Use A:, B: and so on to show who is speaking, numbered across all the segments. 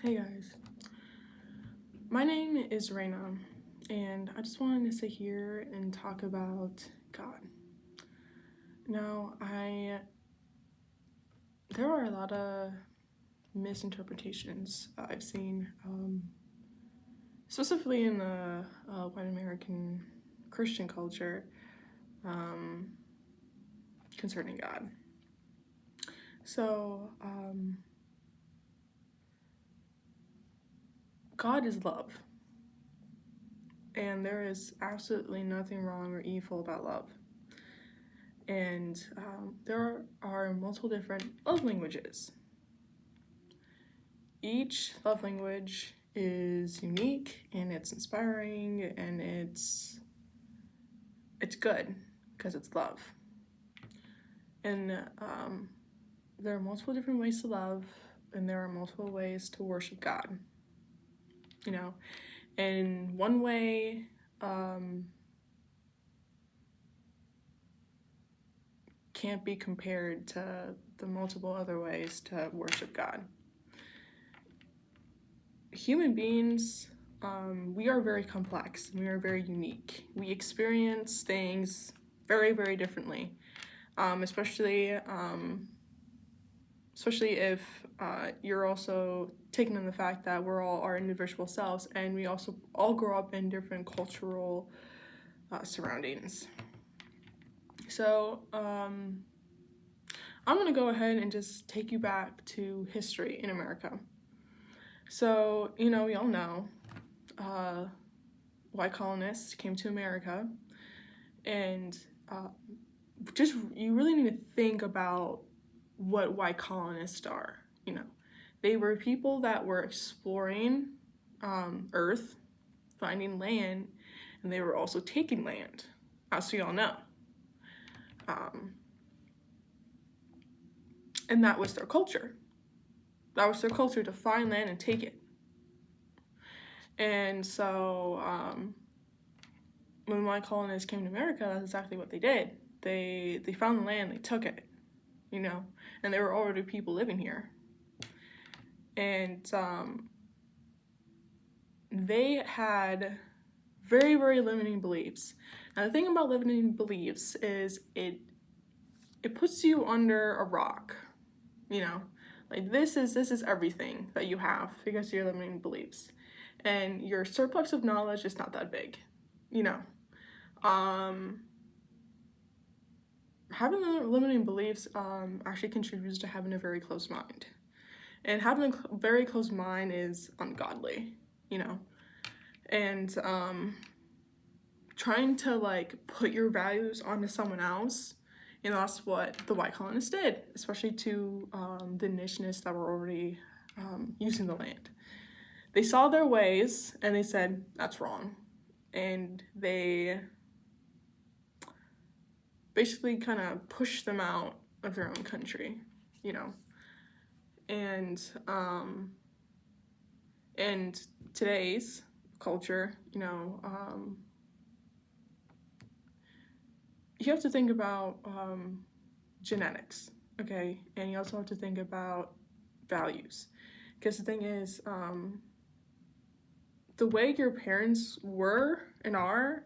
A: Hey guys, my name is Raina, and I just wanted to sit here and talk about God. Now, there are a lot of misinterpretations I've seen, specifically in the white American Christian culture, um, concerning God. So, God is love, and there is absolutely nothing wrong or evil about love. And there are multiple different love languages. Each love language is unique and it's inspiring and it's good because it's love. And there are multiple different ways to love, and there are multiple ways to worship God. You know, and one way can't be compared to the multiple other ways to worship God. Human beings, we are very complex. We are very unique. We experience things very, very differently, especially if you're also taking in the fact that we're all our individual selves, and we also all grow up in different cultural surroundings. So I'm going to go ahead and just take you back to history in America. So, we all know white colonists came to America, and just you really need to think about what white colonists are. They were people that were exploring Earth, finding land, and they were also taking land, as we all know. And that was their culture. That was their culture, to find land and take it. And so when white colonists came to America, that's exactly what they did. They found the land, they took it, and there were already people living here. And they had very, very limiting beliefs. Now, the thing about limiting beliefs is it puts you under a rock, like this is everything that you have because of your limiting beliefs, and your surplus of knowledge is not that big, having limiting beliefs actually contributes to having a very closed mind, and having a very closed mind is ungodly, and trying to put your values onto someone else. That's what the white colonists did, especially to the indigenous that were already using the land. They saw their ways and they said, that's wrong. And they basically kind of pushed them out of their own country, And today's culture, you have to think about genetics, okay? And you also have to think about values. Because the thing is, the way your parents were and are,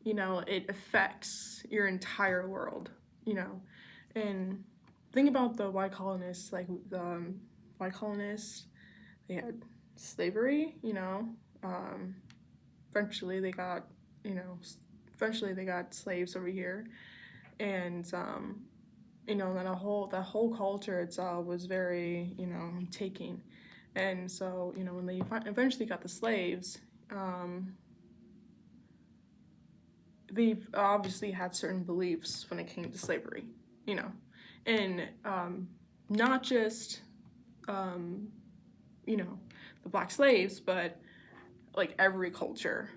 A: it affects your entire world, And think about the white colonists, white colonists, they had slavery, eventually they got, slaves over here, and that whole culture itself was very, taking. And so, when they eventually got the slaves, they obviously had certain beliefs when it came to slavery, and not just, the black slaves, but every culture,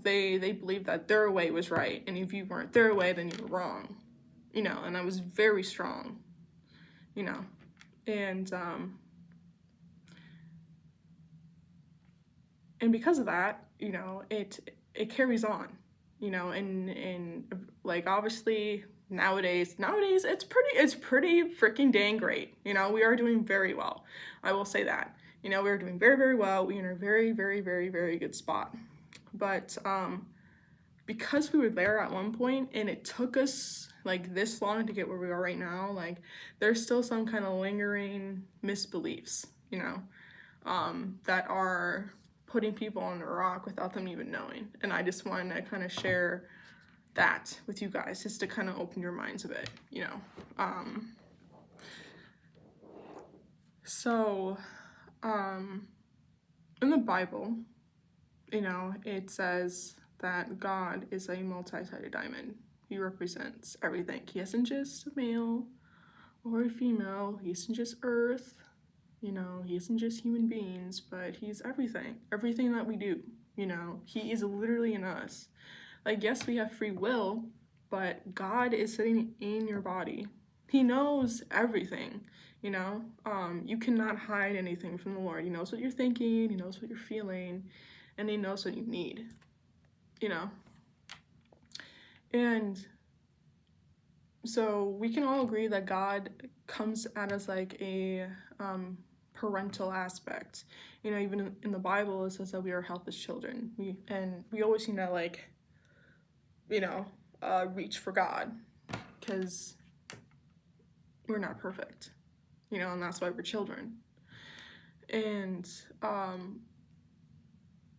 A: they believed that their way was right, and if you weren't their way, then you were wrong, and that was very strong, and because of that, it carries on, and obviously nowadays it's pretty freaking dang great, we are doing very well, I will say that, You know, we were doing very, very well. We were in a very, very, very, very good spot. But because we were there at one point and it took us like this long to get where we are right now, like there's still some kind of lingering misbeliefs, you know, that are putting people on the rock without them even knowing. And I just wanted to kind of share that with you guys just to kind of open your minds a bit, you know. So in the Bible, you know, it says that God is a multi-sided diamond. He represents everything. He isn't just a male or a female. He isn't just earth. You know, he isn't just human beings, but he's everything. Everything that we do, you know, he is literally in us. Like, yes, we have free will, but God is sitting in your body. He knows everything, you know. You cannot hide anything from the Lord. He knows what you're thinking, he knows what you're feeling, and he knows what you need, you know. And so we can all agree that God comes at us like a parental aspect. You know, even in the Bible it says that we are helpless children. We always need to, like, you know, reach for God because we're not perfect, you know, and that's why we're children. And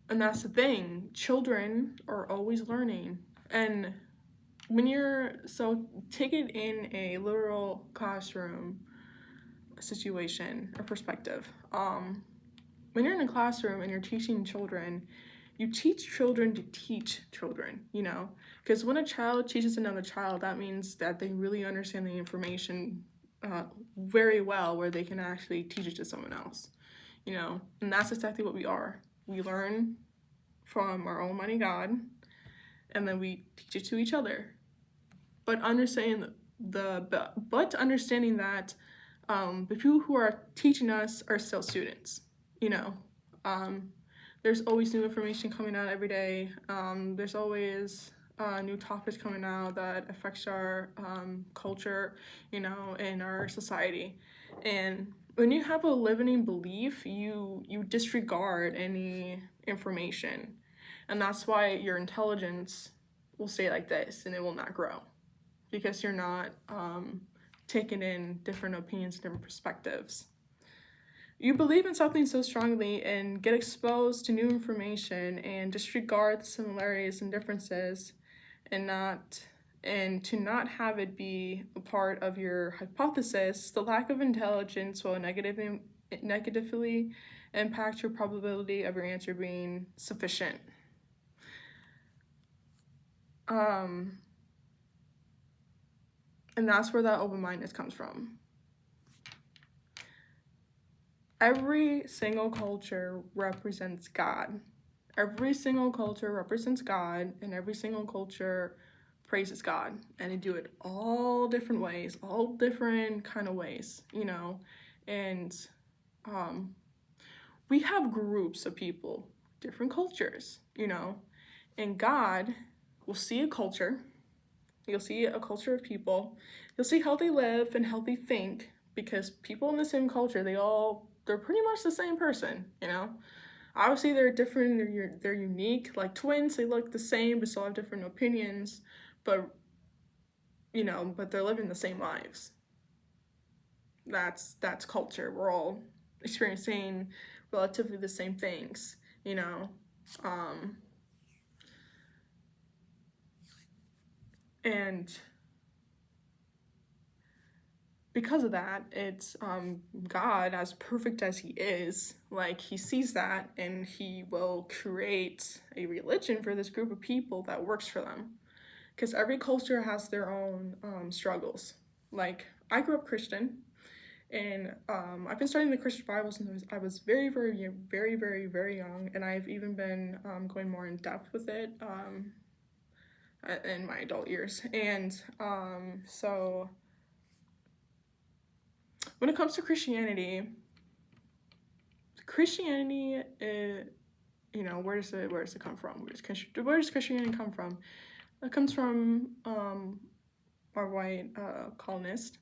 A: that's the thing. Children are always learning. And when so take it in a literal classroom situation or perspective. When you're in a classroom and you're teaching children, you teach children to teach children, you know, because when a child teaches another child, that means that they really understand the information very well, where they can actually teach it to someone else, you know, and that's exactly what we are. We learn from our Almighty God, and then we teach it to each other. But understanding understanding that the people who are teaching us are still students, you know. There's always new information coming out every day. There's always new topics coming out that affects our culture, you know, and our society. And when you have a limiting belief, you disregard any information, and that's why your intelligence will stay like this and it will not grow, because you're not taking in different opinions, different perspectives. You believe in something so strongly and get exposed to new information and disregard the similarities and differences, and to not have it be a part of your hypothesis. The lack of intelligence will negatively impact your probability of your answer being sufficient. And that's where that open-mindedness comes from. Every single culture represents God. Every single culture represents God, and every single culture praises God. And they do it all different ways, all different kind of ways, you know. And we have groups of people, different cultures, you know. And God will see a culture. You'll see a culture of people. You'll see how they live and how they think, because people in the same culture, they're pretty much the same person, you know. Obviously they're different, they're unique, like twins, they look the same but still have different opinions, but you know, but they're living the same lives. That's culture. We're all experiencing relatively the same things, you know. And because of that, it's God, as perfect as he is, like, he sees that and he will create a religion for this group of people that works for them. Because every culture has their own struggles. Like, I grew up Christian, and I've been studying the Christian Bible since I was very, very, very, very, very young, and I've even been going more in depth with it in my adult years. And so when it comes to Christianity, you know, where does it come from? Where does Christianity come from? It comes from our white colonists.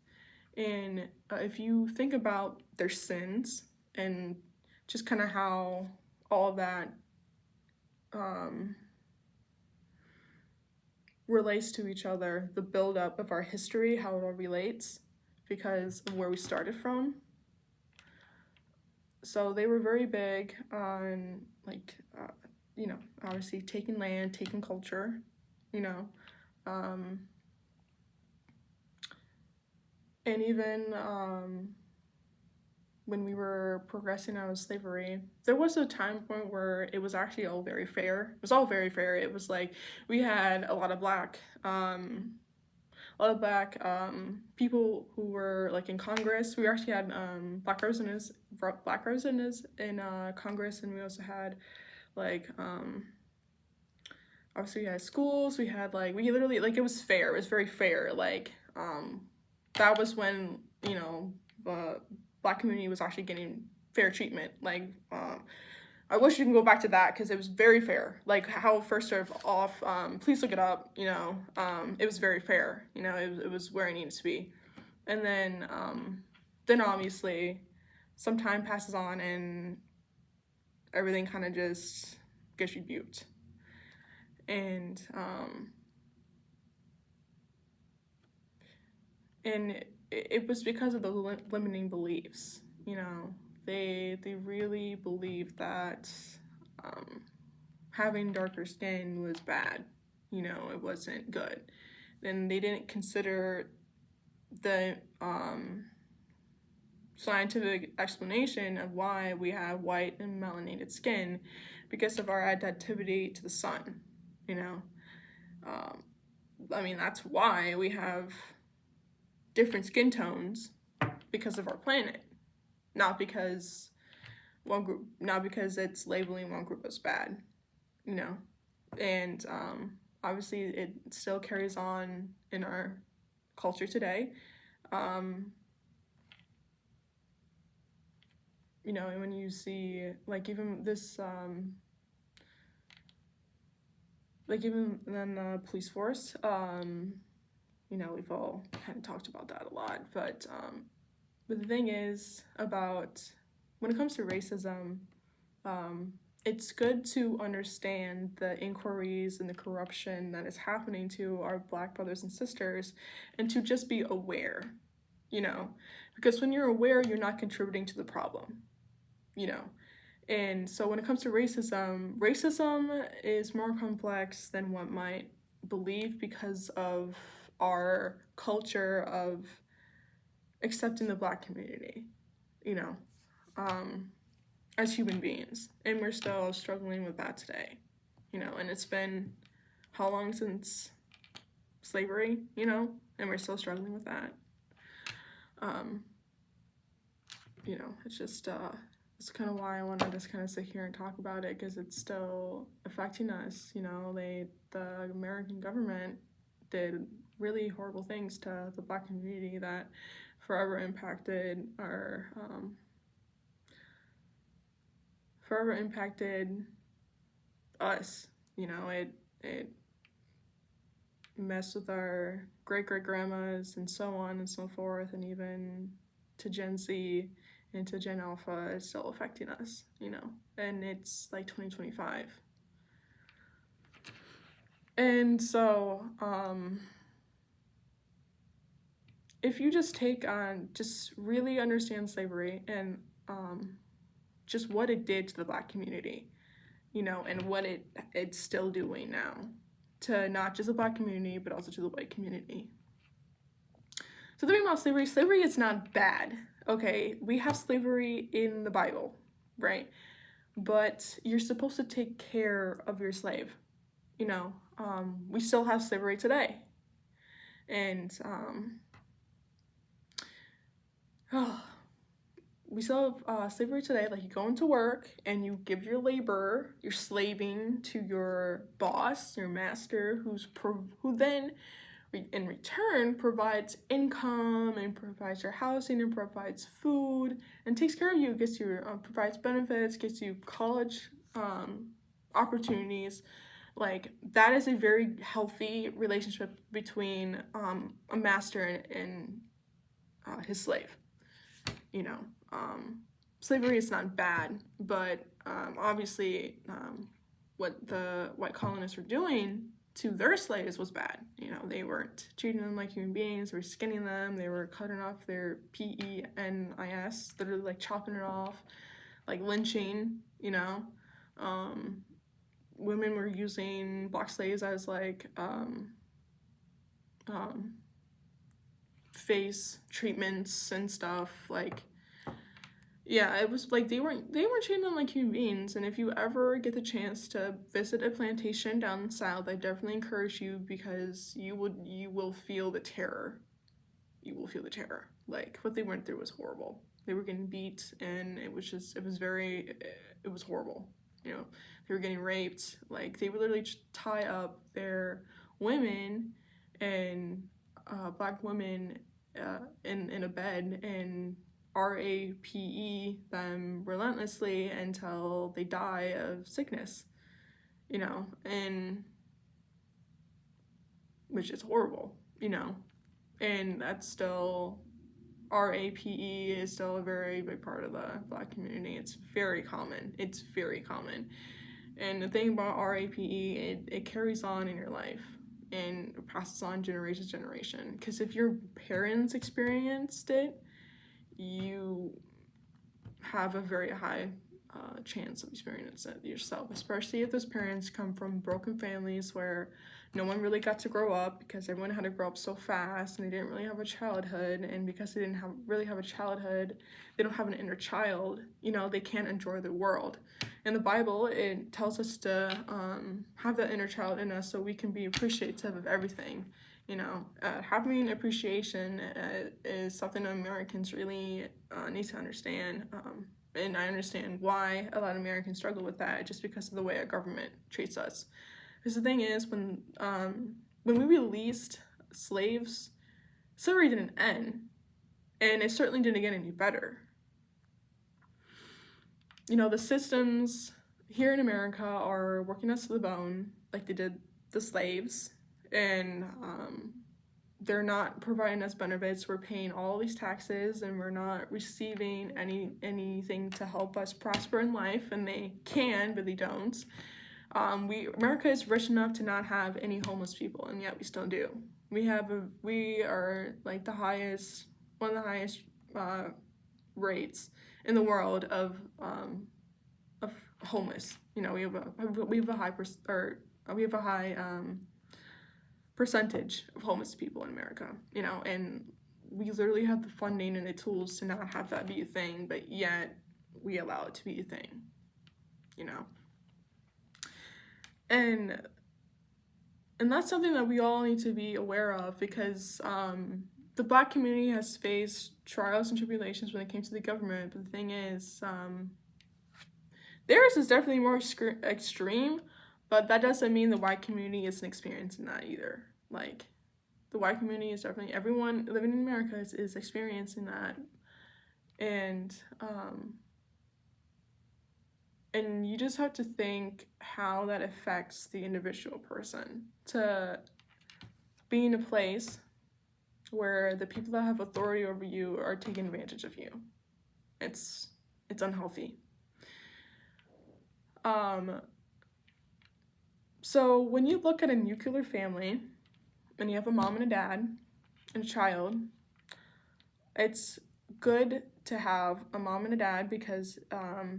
A: And if you think about their sins and just kind of how all of that relates to each other, the buildup of our history, how it all relates because of where we started from. So they were very big on, like, obviously taking land, taking culture, and even when we were progressing out of slavery, there was a time point where it was actually all very fair. It was all very fair. It was like we had a lot of black people who were like in Congress. We actually had black representatives in Congress, and we also had like obviously we had schools. We had we literally it was fair. It was very fair. That was when the black community was actually getting fair treatment. I wish you can go back to that because it was very fair. Like how it first started off, please look it up. It was very fair. It was where it needed to be, and then obviously some time passes on and everything kind of just gets rebuked, and it was because of the limiting beliefs. They really believed that having darker skin was bad. It wasn't good. And they didn't consider the scientific explanation of why we have white and melanated skin because of our adaptivity to the sun. That's why we have different skin tones because of our planet, not because it's labeling one group as bad, and obviously it still carries on in our culture today. And when you see even this even then the police force, we've all kind of talked about that a lot, but the thing is about when it comes to racism, it's good to understand the inquiries and the corruption that is happening to our black brothers and sisters, and to just be aware, because when you're aware, you're not contributing to the problem, And so when it comes to racism is more complex than one might believe because of our culture of accepting the black community, as human beings. And we're still struggling with that today, and it's been how long since slavery, and we're still struggling with that. It's just, it's kind of why I want to just kind of sit here and talk about it, because it's still affecting us. The American government did really horrible things to the black community that forever impacted us. It messed with our great-great-grandmas and so on and so forth, and even to Gen Z and to Gen Alpha, it's still affecting us, and it's 2025. And so, if you just just really understand slavery and just what it did to the black community, and what it's still doing now to not just the black community, but also to the white community. So the thing about slavery is not bad, okay? We have slavery in the Bible, right? But you're supposed to take care of your slave, we still have slavery today. And we still have slavery today. You go into work and you give your labor, you're slaving to your boss, your master, who then in return provides income and provides your housing and provides food and takes care of you, provides benefits, gets you college opportunities. That is a very healthy relationship between a master and his slave, slavery is not bad, but obviously what the white colonists were doing to their slaves was bad. You know, they weren't treating them like human beings. They were skinning them. They were cutting off their penis, literally like chopping it off, like lynching. You know, women were using black slaves as like face treatments and stuff. Like, yeah, it was like they weren't treating them like human beings. And if you ever get the chance to visit a plantation down south, I definitely encourage you, because you will feel the terror. You will feel the terror. Like, what they went through was horrible. They were getting beat, and it was horrible. You know, they were getting raped. Like, they would literally tie up their women and black women in a bed and rape them relentlessly until they die of sickness, you know, and which is horrible, you know, and that's still, rape is still a very big part of the black community. It's very common. And the thing about rape, it carries on in your life and passes on generation to generation, because if your parents experienced it, you have a very high chance of experiencing it yourself, especially if those parents come from broken families where no one really got to grow up, because everyone had to grow up so fast and they didn't really have a childhood, and because they didn't really have a childhood, they don't have an inner child, you know, they can't enjoy the world. In the Bible, it tells us to have that inner child in us so we can be appreciative of everything. You know, having appreciation is something Americans really need to understand. And I understand why a lot of Americans struggle with that, just because of the way our government treats us. Because the thing is, when we released slaves, slavery didn't end, and it certainly didn't get any better. You know, the systems here in America are working us to the bone, like they did the slaves, and they're not providing us benefits. We're paying all these taxes, and we're not receiving anything to help us prosper in life, and they can, but they don't. America is rich enough to not have any homeless people, and yet we still do. We are like one of the highest rates in the world of homeless. You know, we have a high percentage of homeless people in America. You know, and we literally have the funding and the tools to not have that be a thing, but yet we allow it to be a thing. You know. And that's something that we all need to be aware of, because the black community has faced trials and tribulations when it came to the government. But the thing is, theirs is definitely more extreme, but that doesn't mean the white community isn't experiencing that either. Like, the white community is definitely, everyone living in America is experiencing that. And you just have to think how that affects the individual person, to be in a place where the people that have authority over you are taking advantage of you. It's unhealthy. So when you look at a nuclear family and you have a mom and a dad and a child, it's good to have a mom and a dad, because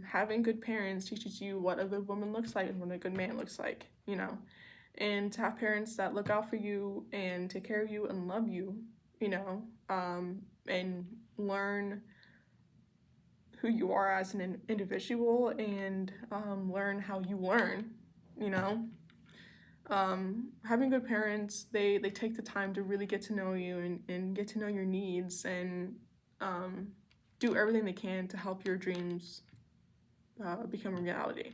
A: having good parents teaches you what a good woman looks like and what a good man looks like, you know. And to have parents that look out for you and take care of you and love you, you know, and learn who you are as an individual, and learn how you learn, you know. Having good parents, they take the time to really get to know you and get to know your needs, and do everything they can to help your dreams become a reality.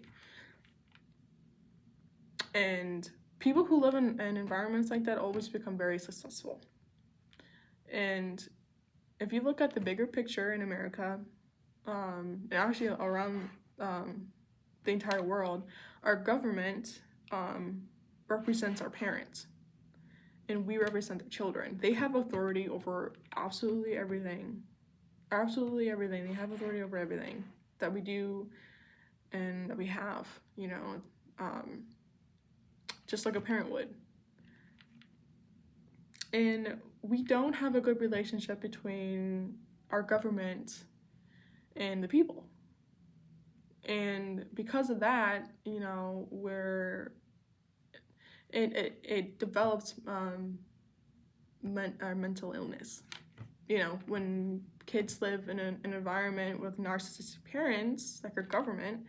A: And people who live in environments like that always become very successful. And if you look at the bigger picture in America, and actually around the entire world, our government represents our parents, and we represent the children. They have authority over absolutely everything. They have authority over everything. that we do and that we have, you know, just like a parent would. And we don't have a good relationship between our government and the people. And because of that, you know, it develops our mental illness. You know, when kids live in an environment with narcissistic parents, like our government,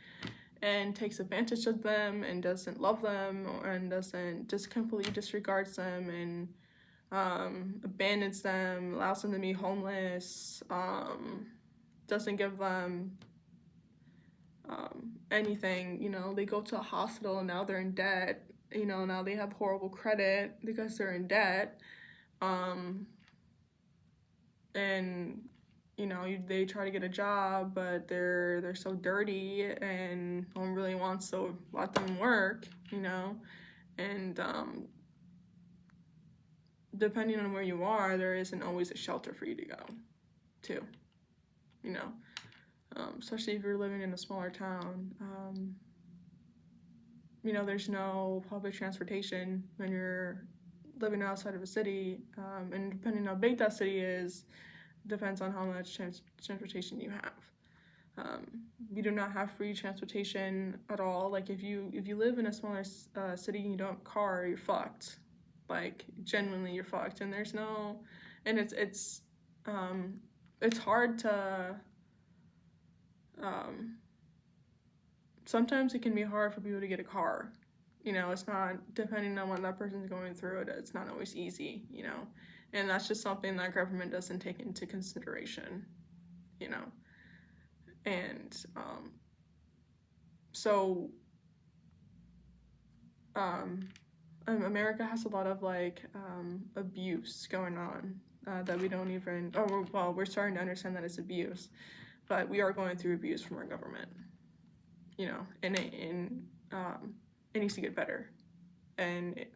A: and takes advantage of them and doesn't love them and doesn't, just completely disregards them and abandons them, allows them to be homeless, doesn't give them anything, you know, they go to a hospital and now they're in debt, you know, now they have horrible credit because they're in debt, and you know, they try to get a job, but they're so dirty and no one really wants to let them work, you know, and depending on where you are, there isn't always a shelter for you to go to, you know, especially if you're living in a smaller town. You know, there's no public transportation when you're living outside of a city, and depending on how big that city is, depends on how much transportation you have. We do not have free transportation at all. Like if you live in a smaller city and you don't have a car, you're fucked. Like genuinely, you're fucked. And there's no, and it's hard to. Sometimes it can be hard for people to get a car. You know, it's not, depending on what that person's going through, it's not always easy, you know. And that's just something that government doesn't take into consideration, you know. And so America has a lot of like abuse going on that we don't even, we're starting to understand that it's abuse, but we are going through abuse from our government, you know, and it needs to get better. And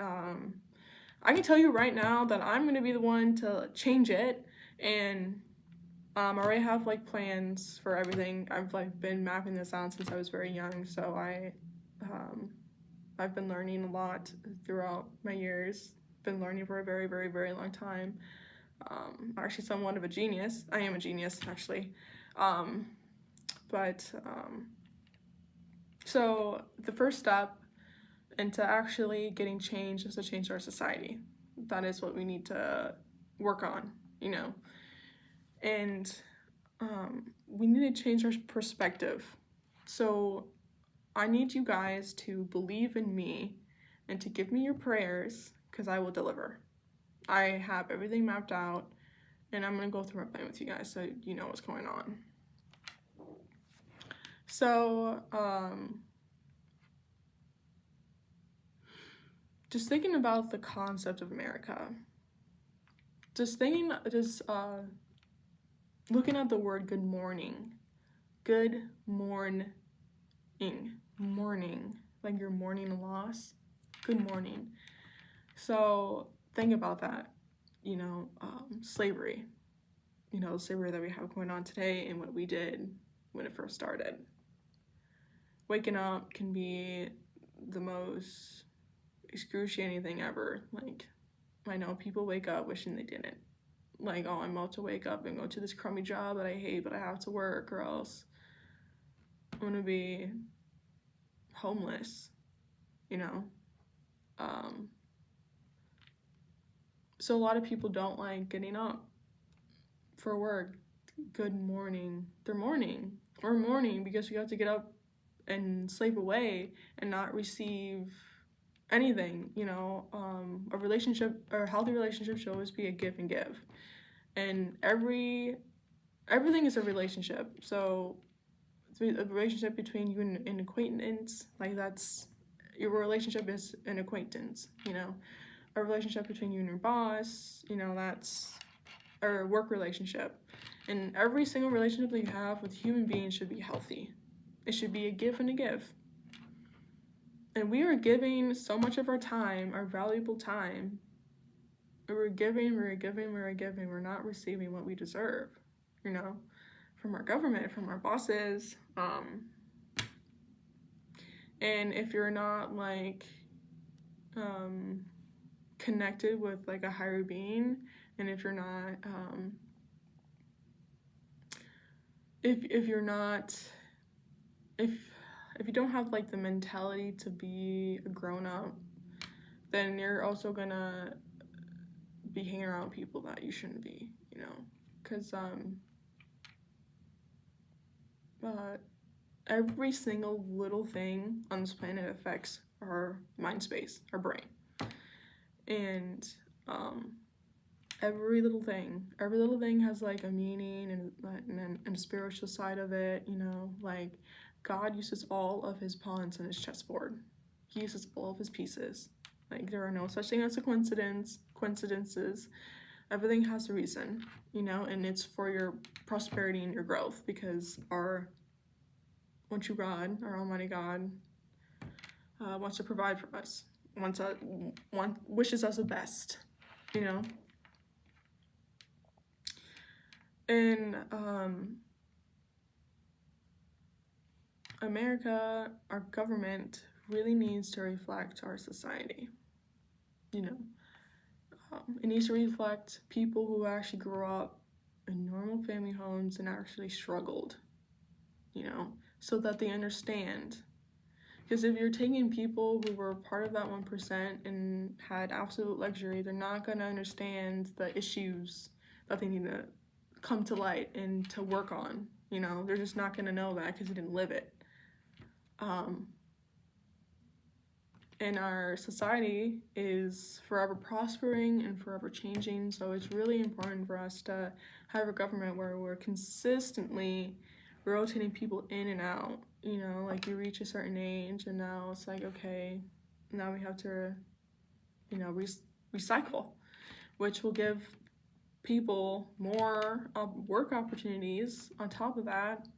A: I can tell you right now that I'm going to be the one to change it, and I already have like plans for everything. I've like been mapping this out since I was very young, so I've been learning a lot throughout my years. Been learning for a very, very, very long time. Actually, somewhat of a genius. I am a genius, actually. So the first step into actually getting change is to change our society. That is what we need to work on, you know. And we need to change our perspective. So I need you guys to believe in me and to give me your prayers, because I will deliver. I have everything mapped out, and I'm going to go through my plan with you guys so you know what's going on. So, just thinking about the concept of America, looking at the word good morning, morning, like you're mourning a loss, good morning. So think about that, you know, slavery, you know, slavery that we have going on today and what we did when it first started. Waking up can be the most excruciating thing ever. Like, I know people wake up wishing they didn't. Like, oh, I'm about to wake up and go to this crummy job that I hate, but I have to work, or else I'm gonna be homeless, you know. So a lot of people don't like getting up for work. Good morning. They're mourning. We're mourning because we have to get up and slave away and not receive anything, you know. A relationship, or a healthy relationship, should always be a give and give. And everything is a relationship. So a relationship between you and an acquaintance, like that's, your relationship is an acquaintance, you know. A relationship between you and your boss, you know, that's a work relationship. And every single relationship that you have with human beings should be healthy. It should be a give and a give. And we are giving so much of our time, our valuable time. We're giving. We're not receiving what we deserve, you know. from our government, from our bosses. And if you're not like connected with like a higher being, and if you're not if you're not if you don't have like the mentality to be a grown-up, then you're also gonna be hanging around people that you shouldn't be, you know, because every single little thing on this planet affects our mind space, our brain. And every little thing has like a meaning and a spiritual side of it, you know, like God uses all of his pawns on his chessboard. He uses all of his pieces. Like there are no such thing as a coincidences. Everything has a reason, you know, and it's for your prosperity and your growth, because our Almighty God, wants to provide for us, wishes us the best, you know. And America, our government, really needs to reflect our society, you know. It needs to reflect people who actually grew up in normal family homes and actually struggled, you know, so that they understand. Because if you're taking people who were part of that 1% and had absolute luxury, they're not going to understand the issues that they need to come to light and to work on, you know. They're just not going to know that because they didn't live it. And our society is forever prospering and forever changing, so it's really important for us to have a government where we're consistently rotating people in and out, you know, like you reach a certain age and now it's like, okay, now we have to, you know, recycle, which will give people more work opportunities. On top of that,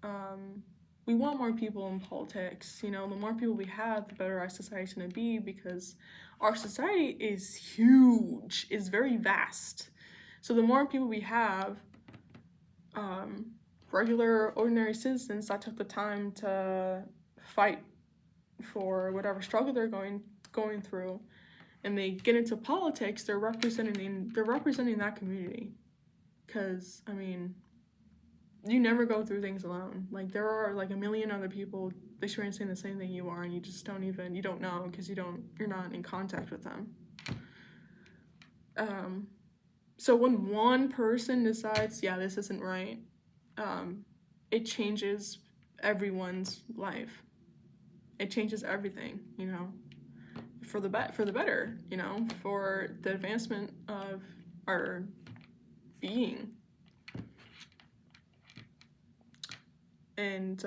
A: we want more people in politics. You know, the more people we have, the better our society's gonna be, because our society is huge, it's very vast. So the more people we have, regular, ordinary citizens that took the time to fight for whatever struggle they're going through, and they get into politics, they're representing that community. Because, I mean, you never go through things alone. Like, there are like a million other people experiencing the same thing you are, and you just don't know, because you're not in contact with them. So when one person decides, yeah, this isn't right, it changes everyone's life. It changes everything, you know, for the better, you know, for the advancement of our being. And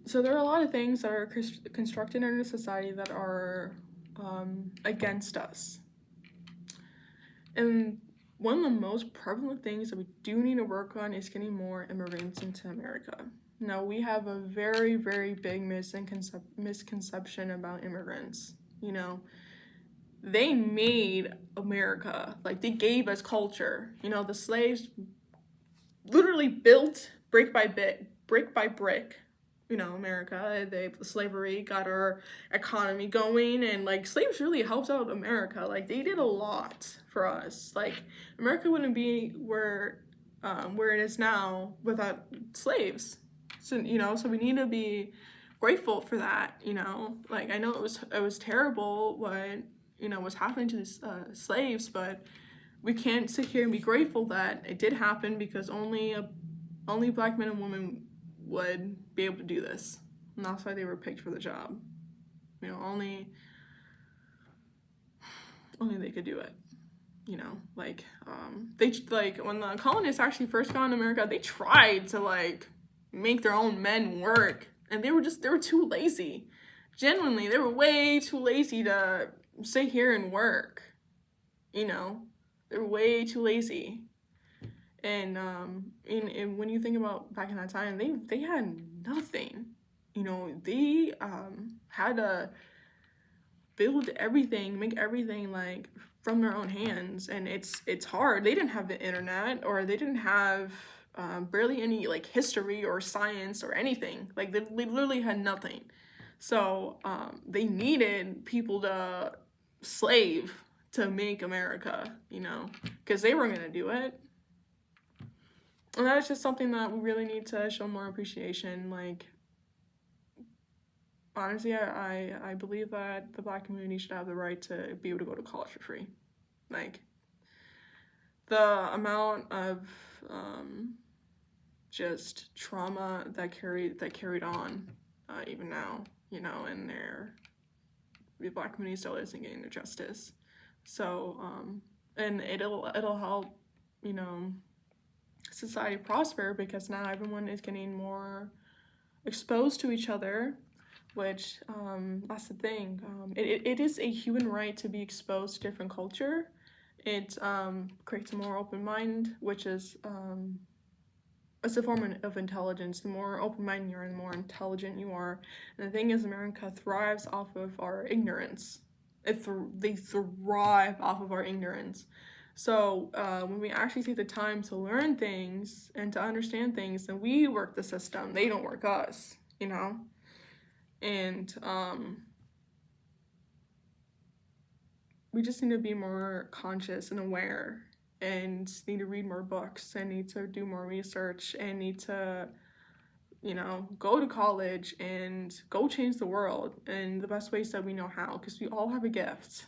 A: so there are a lot of things that are constructed in our society that are against us. And one of the most prevalent things that we do need to work on is getting more immigrants into America. Now, we have a very, very big misconception about immigrants. You know, they made America. Like, they gave us culture. You know, the slaves literally built brick by brick, you know, America. Slavery got our economy going, and like slaves really helped out America. Like, they did a lot for us. Like, America wouldn't be where it is now without slaves. So, you know, so we need to be grateful for that, you know. Like, I know it was terrible what, you know, was happening to these slaves, but we can't sit here and be grateful that it did happen, because only Black men and women would be able to do this, and that's why they were picked for the job. You know, only they could do it. You know, like they like when the colonists actually first got in America, they tried to like make their own men work, and they were too lazy. Genuinely, they were way too lazy to sit here and work. You know, they were way too lazy. And when you think about back in that time, they had nothing. You know, they had to build everything, make everything like from their own hands, and it's hard. They didn't have the internet, or they didn't have barely any like history or science or anything. Like they literally had nothing. So they needed people to slave to make America, you know, because they weren't gonna do it. And that is just something that we really need to show more appreciation. Like, honestly, I believe that the Black community should have the right to be able to go to college for free. Like, the amount of just trauma that carried on even now, you know, and the Black community still isn't getting their justice. So and it'll help, you know, society prosper, because now everyone is getting more exposed to each other, which that's the thing. It is a human right to be exposed to different culture. It creates a more open mind, which is it's a form of intelligence. The more open-minded you are, the more intelligent you are. And the thing is, America thrives off of our ignorance. They thrive off of our ignorance. So when we actually take the time to learn things and to understand things, then we work the system. They don't work us, you know? And we just need to be more conscious and aware, and need to read more books, and need to do more research, and need to, you know, go to college and go change the world in the best ways that we know how, because we all have a gift.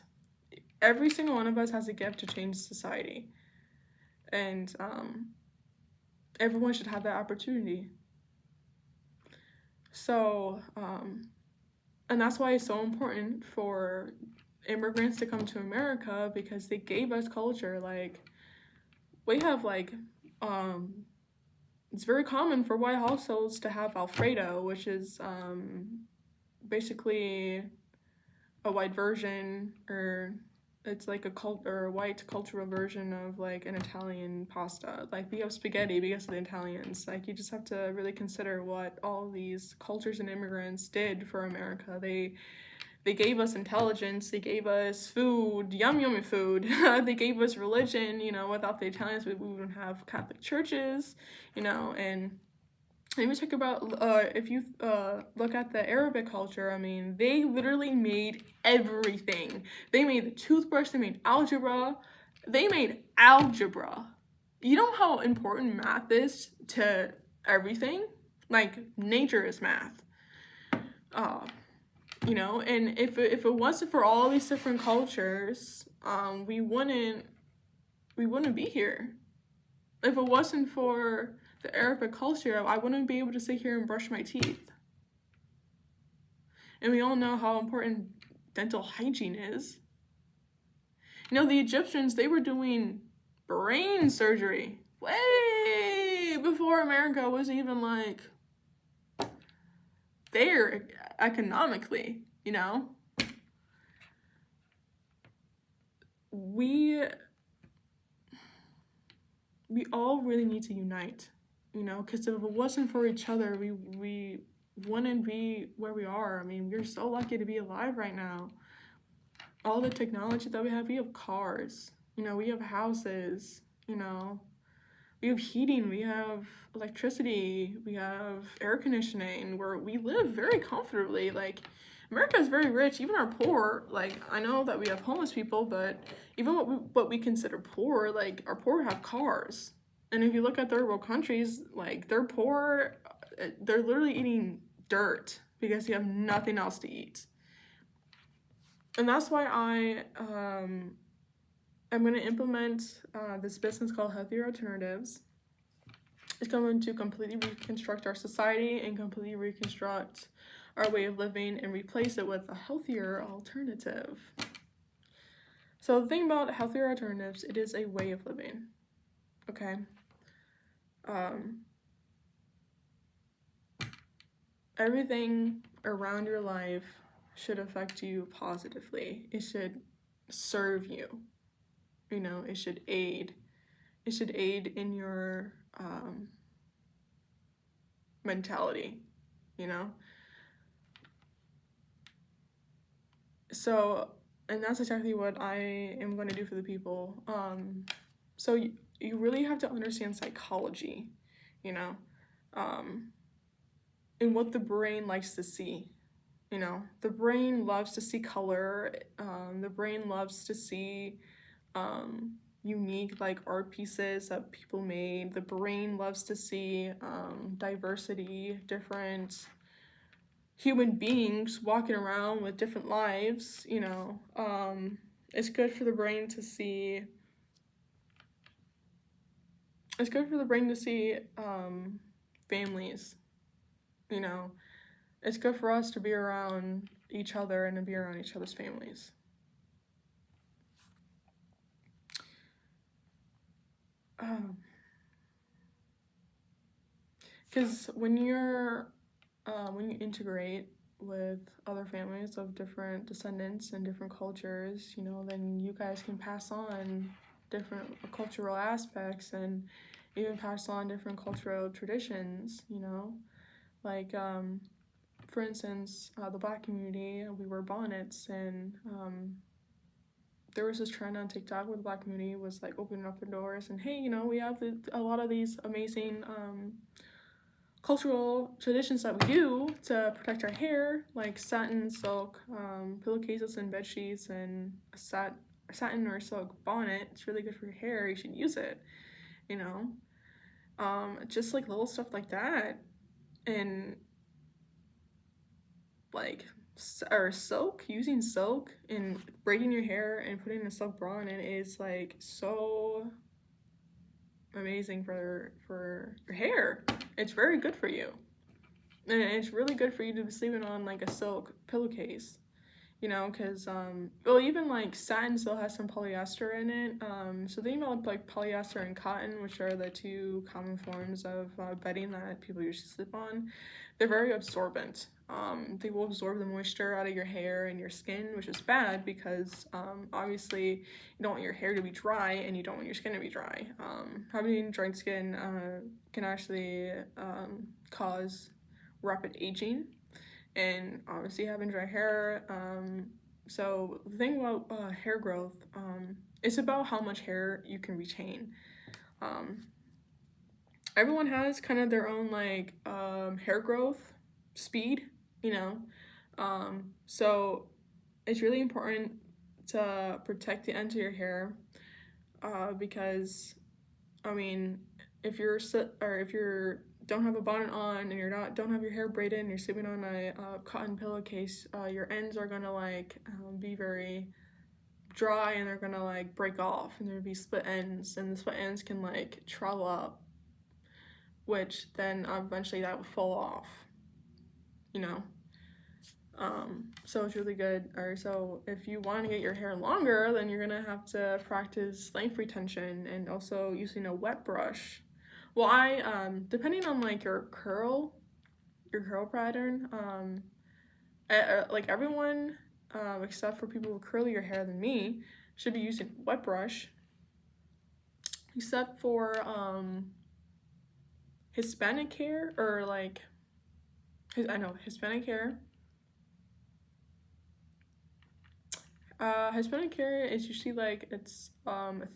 A: Every single one of us has a gift to change society, and everyone should have that opportunity. So and that's why it's so important for immigrants to come to America, because they gave us culture. Like, we have like it's very common for white households to have Alfredo, which is basically a white version, or it's like a white cultural version of like an Italian pasta. Like, we have spaghetti because of the Italians. Like, you just have to really consider what all these cultures and immigrants did for America. They gave us intelligence, they gave us food, yummy food, they gave us religion. You know, without the Italians, we wouldn't have Catholic churches, you know. And let me talk about, if you look at the Arabic culture, I mean, they literally made everything. They made the toothbrush, they made algebra. You know how important math is to everything? Like, nature is math. You know, and if it wasn't for all these different cultures, we wouldn't be here. If it wasn't for the Arabic culture, I wouldn't be able to sit here and brush my teeth. And we all know how important dental hygiene is. You know, the Egyptians, they were doing brain surgery way before America was even like there economically, you know? We all really need to unite, you know, because if it wasn't for each other, we wouldn't be where we are. I mean, we're so lucky to be alive right now. All the technology that we have cars, you know, we have houses, you know, we have heating, we have electricity, we have air conditioning, where we live very comfortably. Like, America is very rich, even our poor. Like, I know that we have homeless people, but even what we consider poor, like, our poor have cars. And if you look at third world countries, like, they're poor, they're literally eating dirt because they have nothing else to eat. And that's why I'm going to implement this business called Healthier Alternatives. It's going to completely reconstruct our society and completely reconstruct our way of living and replace it with a healthier alternative. So the thing about healthier alternatives, it is a way of living, okay? Everything around your life should affect you positively. It should serve you. You know, it should aid in your mentality, you know? So and that's exactly what I am going to do for the people. So you really have to understand psychology, you know, um, and what the brain likes to see. You know, the brain loves to see color. The brain loves to see unique like art pieces that people made. The brain loves to see diversity, different human beings walking around with different lives. You know, it's good for the brain to see. It's good for the brain to see families. You know, it's good for us to be around each other and to be around each other's families. Because when you integrate with other families of different descendants and different cultures, you know, then you guys can pass on different cultural aspects and even pass on different cultural traditions, you know, like for instance, the Black community, we wear bonnets, and there was this trend on TikTok where the Black community was like opening up their doors and, hey, you know, we have a lot of these amazing cultural traditions that we do to protect our hair, like satin, silk, pillowcases and bed sheets, and a satin or silk bonnet. It's really good for your hair. You should use it. You know, just like little stuff like that, and like or silk, using silk and braiding your hair and putting a silk bra in it is like so amazing for your hair. It's very good for you. And it's really good for you to be sleeping on like a silk pillowcase, you know, because well, even like satin still has some polyester in it. So they developed like polyester and cotton, which are the two common forms of bedding that people usually sleep on. They're very absorbent. They will absorb the moisture out of your hair and your skin, which is bad because obviously you don't want your hair to be dry and you don't want your skin to be dry. Having dry skin can actually cause rapid aging, and obviously having dry hair. So the thing about hair growth, it's about how much hair you can retain. Um, Everyone has kind of their own like hair growth speed, you know. So it's really important to protect the ends of your hair because I mean, if you're or if you're don't have a bonnet on and you're not don't have your hair braided and you're sleeping on a cotton pillowcase, your ends are gonna like be very dry and they're gonna like break off and there'll be split ends, and the split ends can like travel up, which then eventually that will fall off, you know. So it's really good. Or so if you want to get your hair longer, then you're gonna have to practice length retention and also using a wet brush. Well, I depending on like your curl pattern, like everyone, except for people with curlier hair than me, should be using wet brush. Except for Hispanic hair or like, I know Hispanic hair. Hispanic hair is usually like it's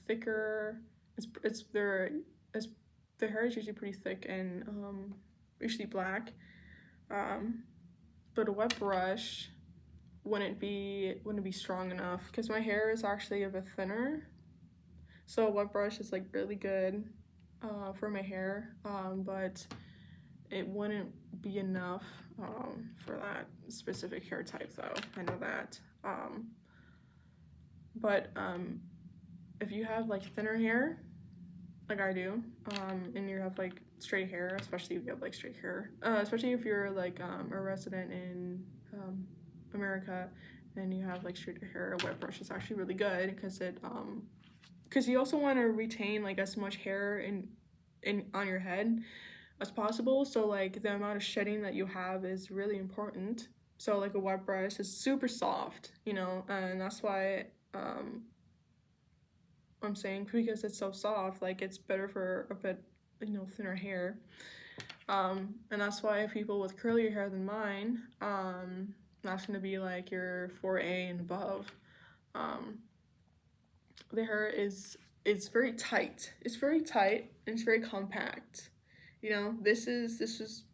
A: thicker. It's their hair is usually pretty thick and usually black. Um, but a wet brush wouldn't be strong enough because my hair is actually a bit thinner. So a wet brush is like really good for my hair, but it wouldn't be enough for that specific hair type though. I know that. But if you have like thinner hair, like I do, and you have like straight hair, especially if you have like straight hair, especially if you're like a resident in America and you have like straight hair, a wet brush is actually really good because you also want to retain like as much hair in on your head as possible. So like the amount of shedding that you have is really important. So like a wet brush is super soft, you know, and that's why I'm saying because it's so soft, like it's better for a bit, you know, thinner hair. And that's why people with curlier hair than mine, that's gonna be like your 4A and above. The hair is very tight. It's very tight and it's very compact. You know, this is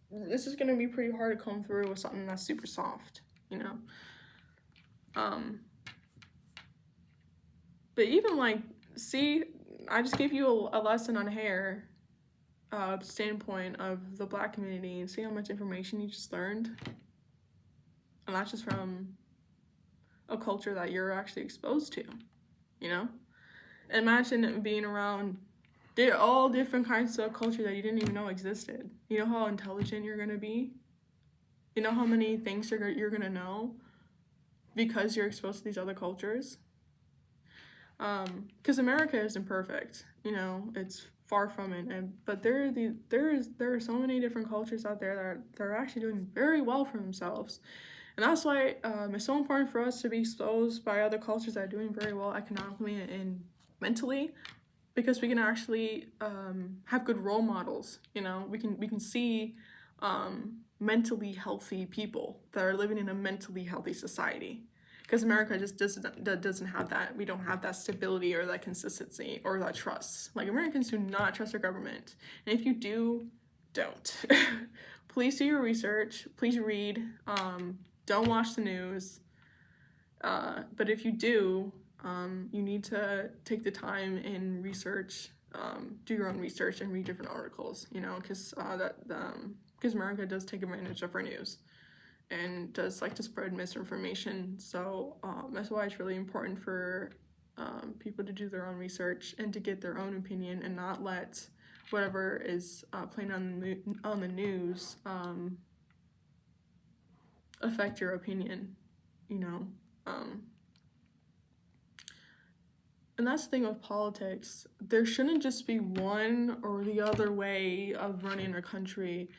A: gonna be pretty hard to comb through with something that's super soft. You know, um, but even like, see, I just gave you a lesson on hair, standpoint of the Black community, and see how much information you just learned, and that's just from a culture that you're actually exposed to. You know, imagine being around all different kinds of culture that you didn't even know existed. You know how intelligent you're gonna be. You know how many things you're gonna know because you're exposed to these other cultures. Because America isn't perfect. You know, it's far from it. But there are so many different cultures out there that are actually doing very well for themselves. And that's why it's so important for us to be exposed by other cultures that are doing very well economically and mentally, because we can actually have good role models. You know, we can see mentally healthy people that are living in a mentally healthy society. Because America just doesn't have that. We don't have that stability or that consistency or that trust. Like, Americans do not trust their government, and if you do, don't. Please do your research. Please read. Don't watch the news. But if you do, you need to take the time and research, do your own research and read different articles. You know, because America does take advantage of our news and does like to spread misinformation. So that's why it's really important for people to do their own research and to get their own opinion and not let whatever is playing on the news affect your opinion. You know. And that's the thing with politics. There shouldn't just be one or the other way of running a country.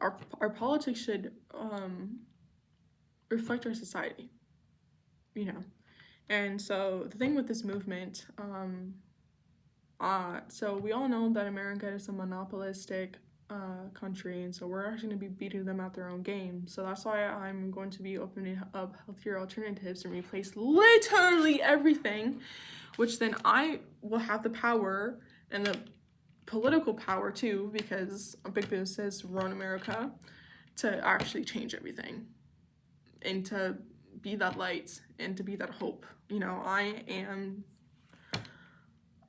A: Our politics should reflect our society, you know. And so the thing with this movement, so we all know that America is a monopolistic country, and so we're actually going to be beating them at their own game. So that's why I'm going to be opening up healthier alternatives and replace literally everything, which then I will have the power and the political power too, because big businesses run America, to actually change everything and to be that light and to be that hope. You know, I am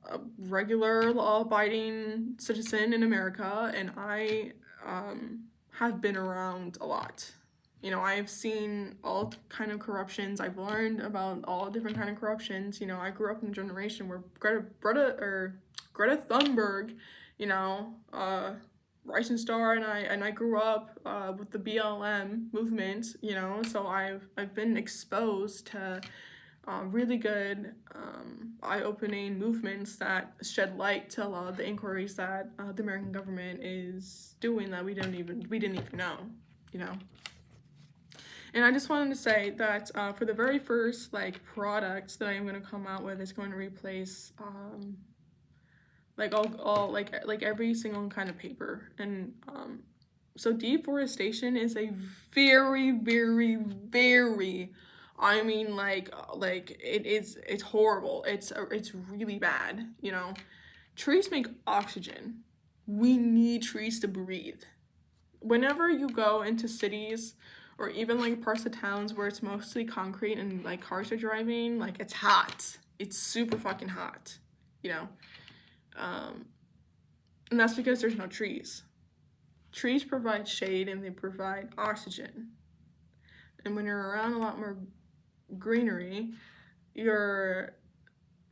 A: a regular law-abiding citizen in America, and I have been around a lot. You know, I've seen all kind of corruptions. I've learned about all different kind of corruptions. You know, I grew up in a generation where Greta Thunberg, you know, Rising Star, and I grew up with the BLM movement. You know, so I've been exposed to really good, eye-opening movements that shed light to a lot of the inquiries that the American government is doing that we didn't even know. You know. And I just wanted to say that for the very first like product that I'm gonna come out with is going to replace like all like every single kind of paper. And so deforestation is a very, very, very, I mean, like it's horrible. It's really bad. You know, trees make oxygen. We need trees to breathe. Whenever you go into cities or even like parts of towns where it's mostly concrete and like cars are driving, like it's hot. It's super fucking hot, you know? And that's because there's no trees. Trees provide shade and they provide oxygen. And when you're around a lot more greenery,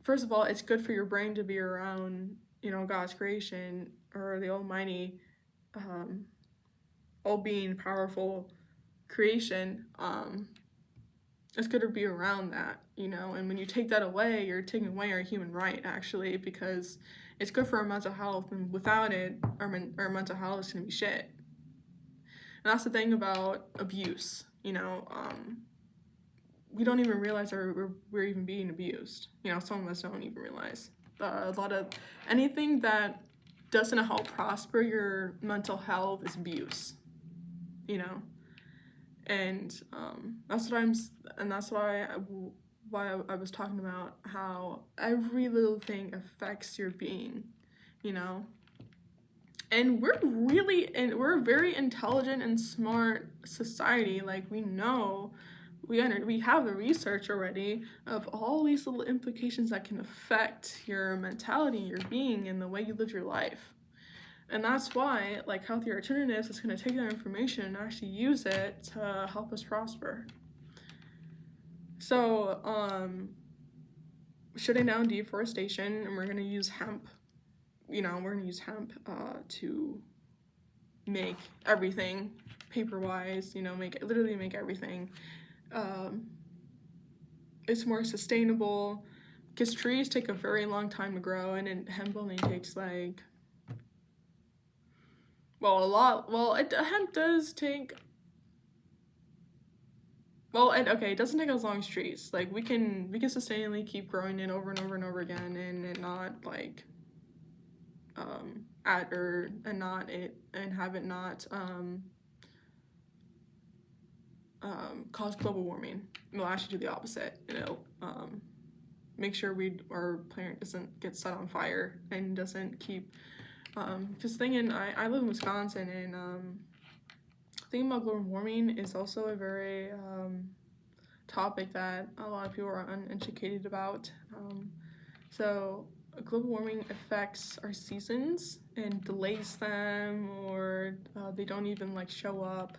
A: first of all, it's good for your brain to be around, you know, God's creation or the Almighty, all-being, powerful creation. It's good to be around that, you know. And when you take that away, you're taking away our human right, actually, because it's good for our mental health, and without it, our mental health is gonna be shit. And that's the thing about abuse, you know. We don't even realize that we're even being abused. You know, some of us don't even realize. A lot of anything that doesn't help prosper your mental health is abuse. You know, and that's why why I was talking about how every little thing affects your being, you know? And we're a very intelligent and smart society. Like, we know, we have the research already of all these little implications that can affect your mentality, your being, and the way you live your life. And that's why, like, healthier alternatives is going to take that information and actually use it to help us prosper. So, shutting down deforestation, and we're going to use hemp. We're going to use hemp to make everything paper-wise, make everything. It's more sustainable because trees take a very long time to grow, and hemp only takes like, hemp does take, it doesn't take as long as trees. Like, we can sustainably keep growing it over and over and over again, and it not like have it not cause global warming. It'll actually do the opposite. Make sure our planet doesn't get set on fire and doesn't keep. Just thinking, I live in Wisconsin, and thinking about global warming is also a very topic that a lot of people are uneducated about. So global warming affects our seasons and delays them, or they don't even like show up.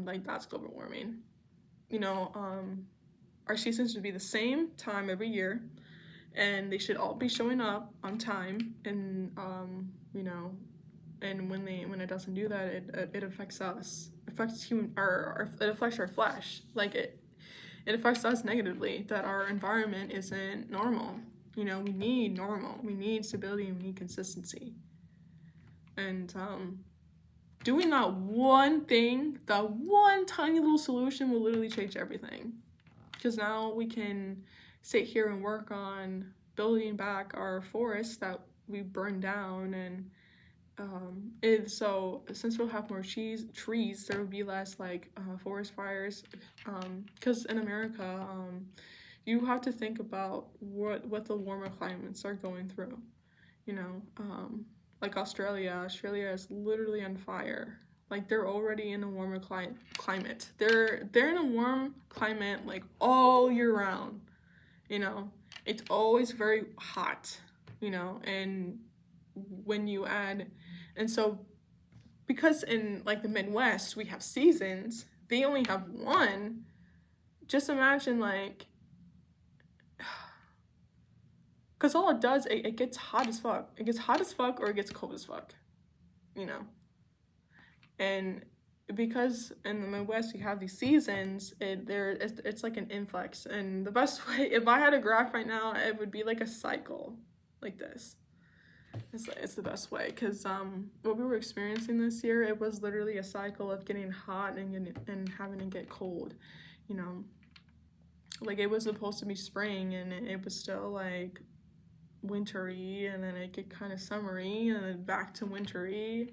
A: Like, that's global warming. Our seasons should be the same time every year, and they should all be showing up on time. And and when it doesn't do that, it affects us. It affects it affects our flesh. Like, it affects us negatively. That our environment isn't normal. We need normal. We need stability, and we need consistency. And doing that one thing, that one tiny little solution, will literally change everything. Because now we can sit here and work on building back our forests that we burned down, and so since we'll have more trees, there will be less like forest fires. Because in America, you have to think about what the warmer climates are going through. Like Australia is literally on fire. Like, they're already in a warmer climate. They're in a warm climate like all year round. It's always very hot. And when you add, and so because in like the Midwest we have seasons, they only have one. Just imagine, like, because all it does, it gets hot as fuck. It gets hot as fuck, or it gets cold as fuck. And because in the Midwest we have these seasons, it's like an influx. And the best way, if I had a graph right now, it would be like a cycle, like this. It's the best way, because what we were experiencing this year, it was literally a cycle of getting hot and having to get cold. Like, it was supposed to be spring, and it was still like wintry, and then it get kind of summery, and then back to wintry.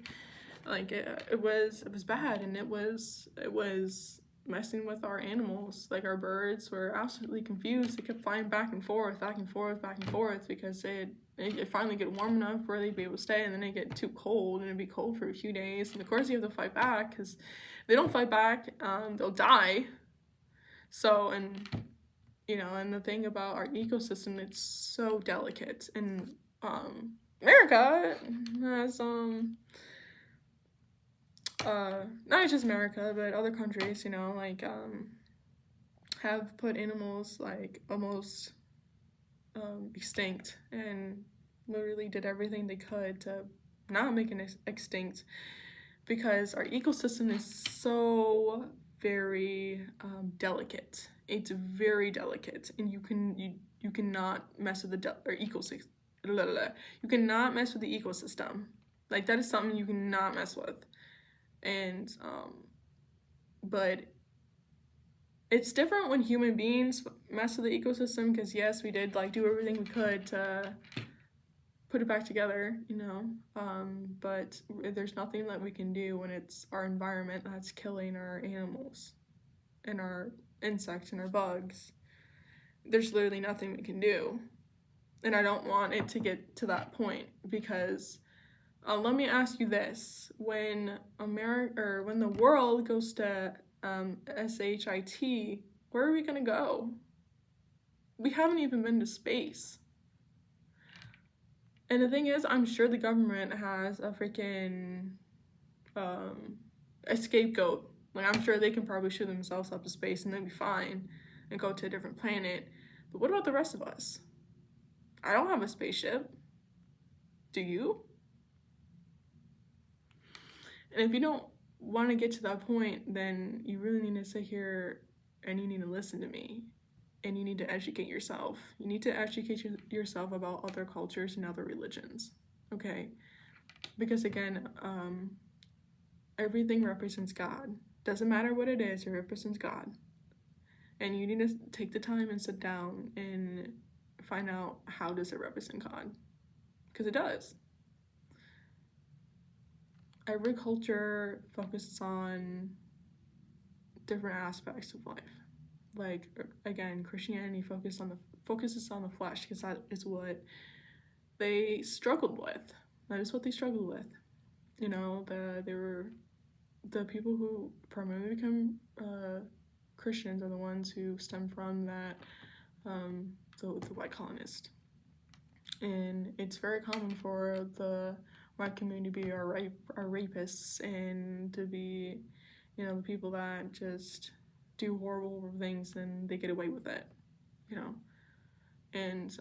A: Like, it was bad, and it was messing with our animals. Like, our birds were absolutely confused. They kept flying back and forth, because it finally get warm enough where they'd be able to stay, and then they get too cold, and it'd be cold for a few days. And of course you have to fight back, because if they don't fight back, they'll die. So, and the thing about our ecosystem, it's so delicate. And America has not just America, but other countries, have put animals like almost extinct, and literally did everything they could to not make it extinct, because our ecosystem is so very delicate. It's very delicate, and you cannot mess with the ecosystem. You cannot mess with the ecosystem. Like, that is something you cannot mess with. And but it's different when human beings mess with the ecosystem, because yes, we did like do everything we could to put it back together, but there's nothing that we can do when it's our environment that's killing our animals and our insects and our bugs. there's literally nothing we can do. And I don't want it to get to that point, because let me ask you this: when when the world goes to SHIT, where are we gonna go? We haven't even been to space. And the thing is, I'm sure the government has a freaking a scapegoat. Like, I'm sure they can probably shoot themselves up to space and they'll be fine and go to a different planet. But what about the rest of us? I don't have a spaceship. Do you? And if you don't want to get to that point, then you really need to sit here and you need to listen to me. And you need to educate yourself. You need to educate yourself about other cultures and other religions. Okay? Because again, everything represents God. Doesn't matter what it is, it represents God. And you need to take the time and sit down and find out, how does it represent God? Because it does. Every culture focuses on different aspects of life. Like, again, Christianity focuses on the flesh, because that is what they struggled with. That is what they struggled with. You know, they were the people who primarily become Christians are the ones who stem from that the white colonist. And it's very common for the white community to be our rapists, and to be, you know, the people that just do horrible things and they get away with it, you know. And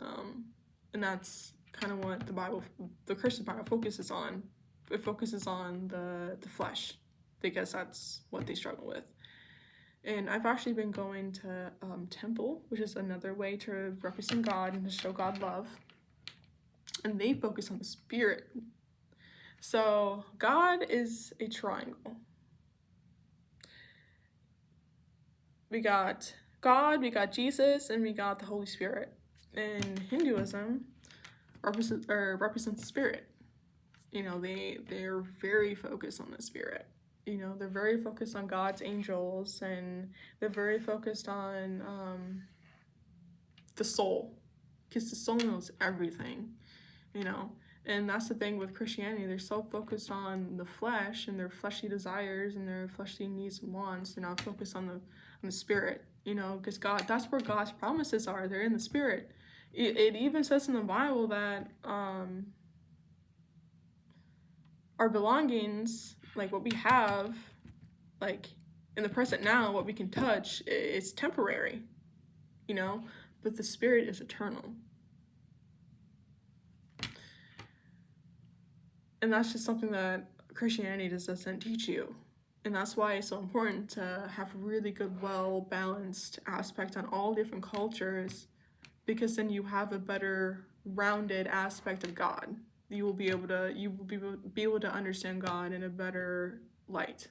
A: that's kind of what the Christian Bible focuses on. It focuses on the flesh, because that's what they struggle with. And I've actually been going to temple, which is another way to represent God and to show God love. And they focus on the spirit. So God is a triangle. We got God, we got Jesus, and we got the Holy Spirit. And Hinduism represents the spirit. You know, they're very focused on the spirit. You know, they're very focused on God's angels, and they're very focused on the soul, because the soul knows everything, you know. And that's the thing with Christianity. They're so focused on the flesh and their fleshly desires and their fleshly needs and wants. They're not focused on the spirit, you know, because God, that's where God's promises are. They're in the spirit. It even says in the Bible that our belongings, like what we have, like in the present now, what we can touch, is temporary, you know, but the spirit is eternal. And that's just something that Christianity just doesn't teach you. And that's why it's so important to have a really good, well-balanced aspect on all different cultures, because then you have a better rounded aspect of God. You will be able to understand God in a better light,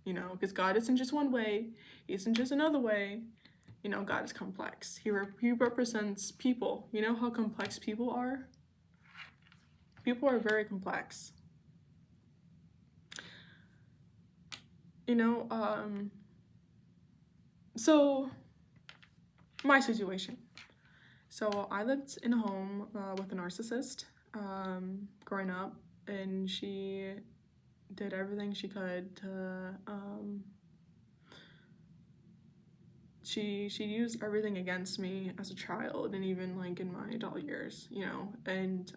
A: you know, because God isn't just one way, He isn't just another way. You know, God is complex. He represents people. You know how complex people are? People are very complex. You know, so my situation. So I lived in a home with a narcissist growing up, and she did everything she could to she used everything against me as a child, and even like in my adult years, you know. And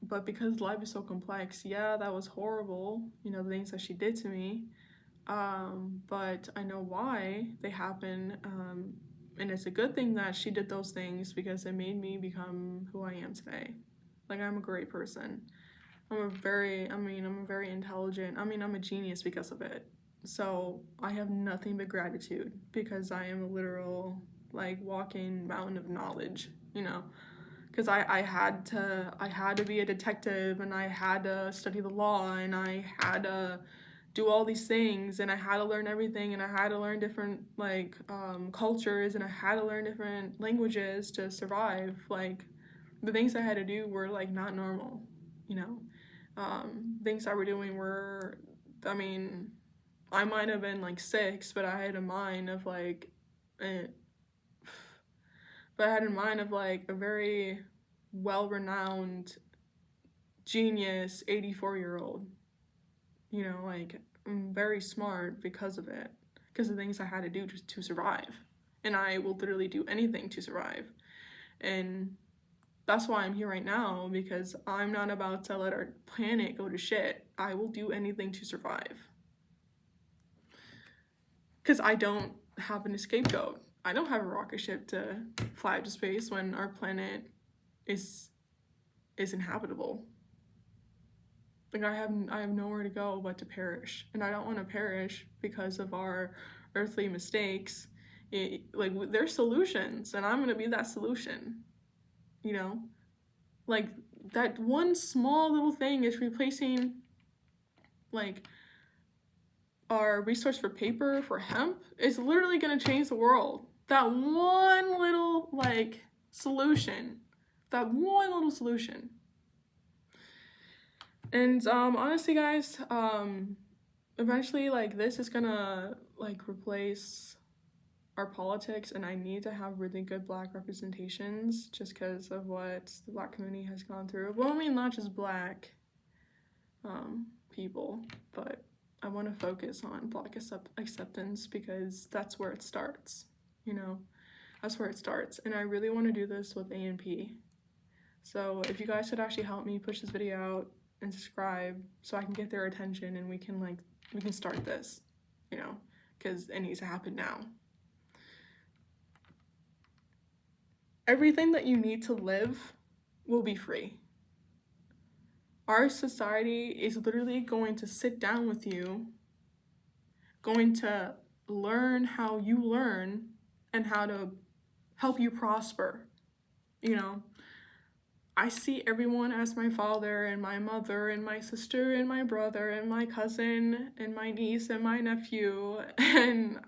A: but because life is so complex, yeah, that was horrible, you know, the things that she did to me. But I know why they happen, and it's a good thing that she did those things, because it made me become who I am today. Like, I'm a great person. I'm very intelligent. I'm a genius because of it. So I have nothing but gratitude, because I am a literal, like, walking mountain of knowledge, you know. Because I had to be a detective, and I had to study the law, and I had to do all these things, and I had to learn everything, and I had to learn different, like, cultures, and I had to learn different languages to survive. Like, the things I had to do were, like, not normal, you know. Things I were doing were, I mean, I might have been like 6, but I had a mind of like, a very well-renowned genius 84-year-old. You know, like, I'm very smart because of it, because of the things I had to do to survive. And I will literally do anything to survive. And that's why I'm here right now, because I'm not about to let our planet go to shit. I will do anything to survive. Because I don't have an scapegoat. I don't have a rocket ship to fly to space when our planet is inhabitable. Like, I have nowhere to go but to perish, and I don't want to perish because of our earthly mistakes. There's solutions, and I'm gonna be that solution. You know, like, that one small little thing is replacing like our resource for paper for hemp is literally gonna change the world. That one little solution, that one little solution. And honestly, guys, eventually, this is gonna replace our politics, and I need to have really good Black representations just because of what the Black community has gone through. Well, I mean, not just Black people, but I want to focus on Black acceptance, because that's where it starts. You know, that's where it starts, and I really want to do this with A&P. So if you guys could actually help me push this video out and subscribe so I can get their attention, and we can start this, you know, because it needs to happen now. Everything that you need to live will be free. Our society is literally going to sit down with you, going to learn how you learn and how to help you prosper. You know, I see everyone as my father and my mother and my sister and my brother and my cousin and my niece and my nephew, and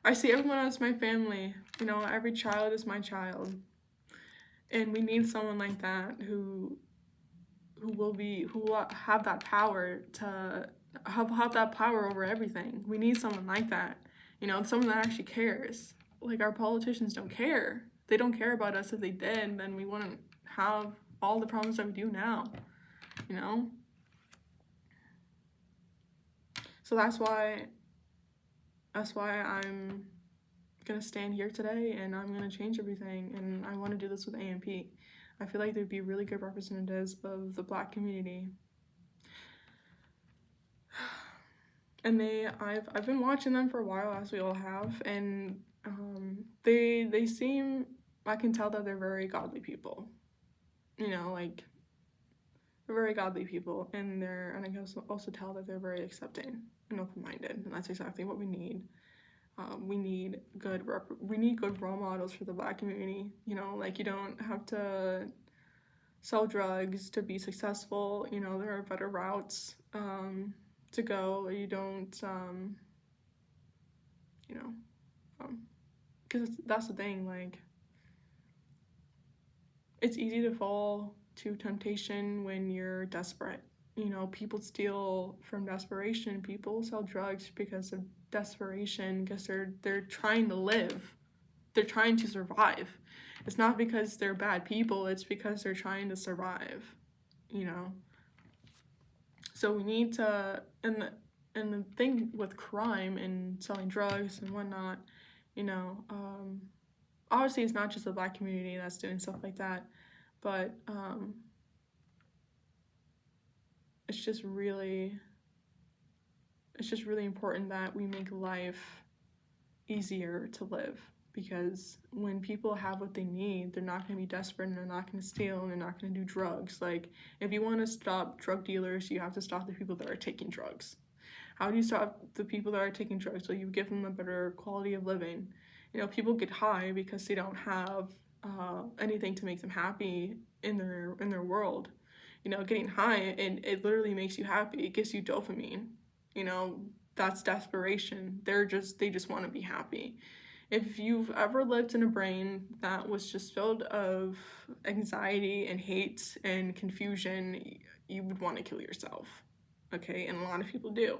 A: I see everyone as my family. You know, every child is my child, and we need someone like that who will have that power to have that power over everything. We need someone like that, you know, someone that actually cares. Like, our politicians don't care. They don't care about us. If they did, then we wouldn't have all the problems that we do now, you know? So that's why I'm gonna stand here today, and I'm gonna change everything, and I want to do this with A&P. I feel like they'd be really good representatives of the Black community. And I've been watching them for a while, as we all have, and they seem, I can tell that they're very godly people. You know, like, they're very godly people, and I can also tell that they're very accepting and open-minded, and that's exactly what we need. We need good role models for the Black community. You know, like, you don't have to sell drugs to be successful. You know, there are better routes to go. You don't, you know, because that's the thing. Like, it's easy to fall to temptation when you're desperate. You know, people steal from desperation. People sell drugs because of desperation, because they're trying to live. They're trying to survive. It's not because they're bad people, it's because they're trying to survive, you know? So we need to, and the thing with crime and selling drugs and whatnot, you know, obviously it's not just the Black community that's doing stuff like that, but it's just really important that we make life easier to live, because when people have what they need, they're not going to be desperate, and they're not going to steal, and they're not going to do drugs. Like, if you want to stop drug dealers, you have to stop the people that are taking drugs. How do you stop the people that are taking drugs? So you give them a better quality of living. You know, people get high because they don't have anything to make them happy in their world. You know, getting high, it literally makes you happy. It gives you dopamine. You know, that's desperation. They just want to be happy. If you've ever lived in a brain that was just filled of anxiety and hate and confusion, you would want to kill yourself, okay? And a lot of people do.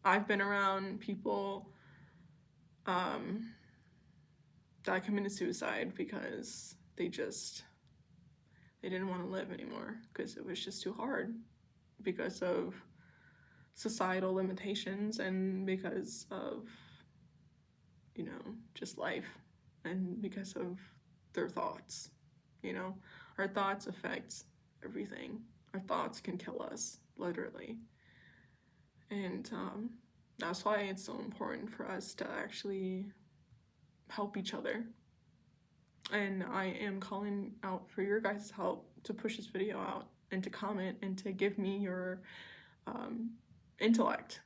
A: I've been around people that committed suicide because they didn't want to live anymore because it was just too hard because of societal limitations and because of, just life and because of their thoughts. Our thoughts affect everything. Our thoughts can kill us, literally. And that's why it's so important for us to actually help each other. And I am calling out for your guys' help to push this video out and to comment and to give me your intellect.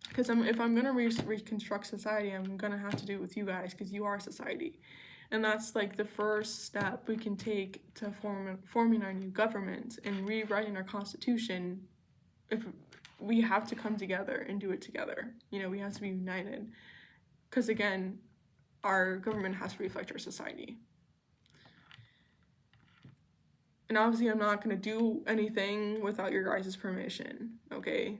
A: Because if I'm gonna reconstruct society, I'm gonna have to do it with you guys because you are society. And that's like the first step we can take to forming our new government and rewriting our constitution. If we have to come together and do it together, we have to be united. Because again, our government has to reflect our society. And obviously I'm not going to do anything without your guys' permission, okay?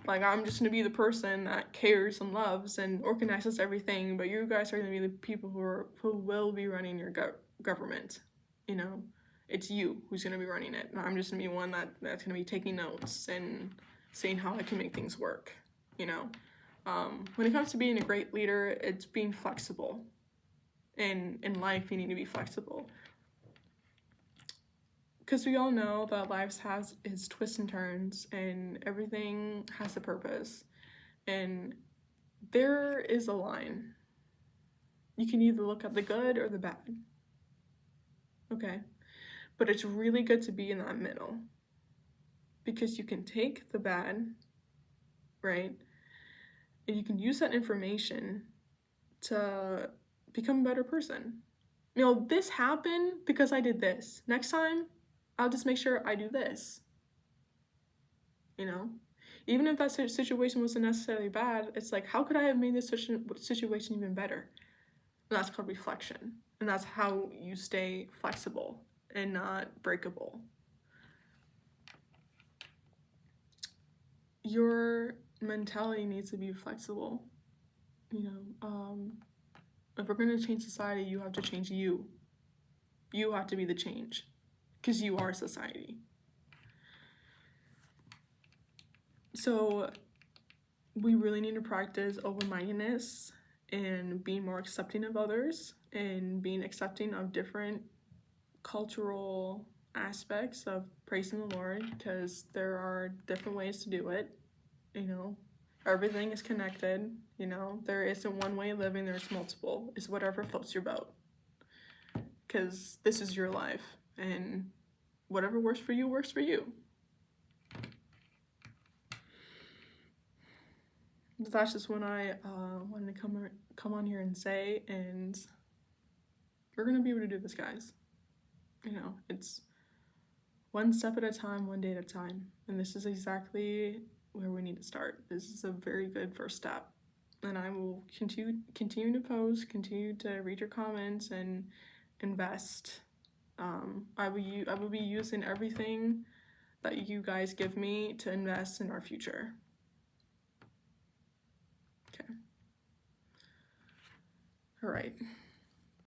A: Like, I'm just going to be the person that cares and loves and organizes everything, but you guys are going to be the people who will be running your government, It's you who's going to be running it. And I'm just going to be one that's going to be taking notes and saying how I can make things work, When it comes to being a great leader, it's being flexible. And in life, you need to be flexible. Because we all know that life has its twists and turns, and everything has a purpose. And there is a line. You can either look at the good or the bad. Okay? But it's really good to be in that middle. Because you can take the bad, right? And you can use that information to become a better person. This happened because I did this. Next time, I'll just make sure I do this. Even if that situation wasn't necessarily bad, it's like, how could I have made this situation even better? And that's called reflection. And that's how you stay flexible and not breakable. Your mentality needs to be flexible. If we're going to change society, you have to change you. You have to be the change. Because you are society. So we really need to practice open-mindedness and being more accepting of others and being accepting of different cultural aspects of praising the Lord, because there are different ways to do it. Everything is connected. There isn't one way of living, there's multiple. It's whatever floats your boat, because this is your life, and whatever works for you works for you. But that's just what I wanted to come on here and say, and we're gonna be able to do this, guys. It's one step at a time, one day at a time, and this is exactly where we need to start. This is a very good first step, and I will continue to post, continue to read your comments, and invest. I will be using everything that you guys give me to invest in our future. Okay. All right.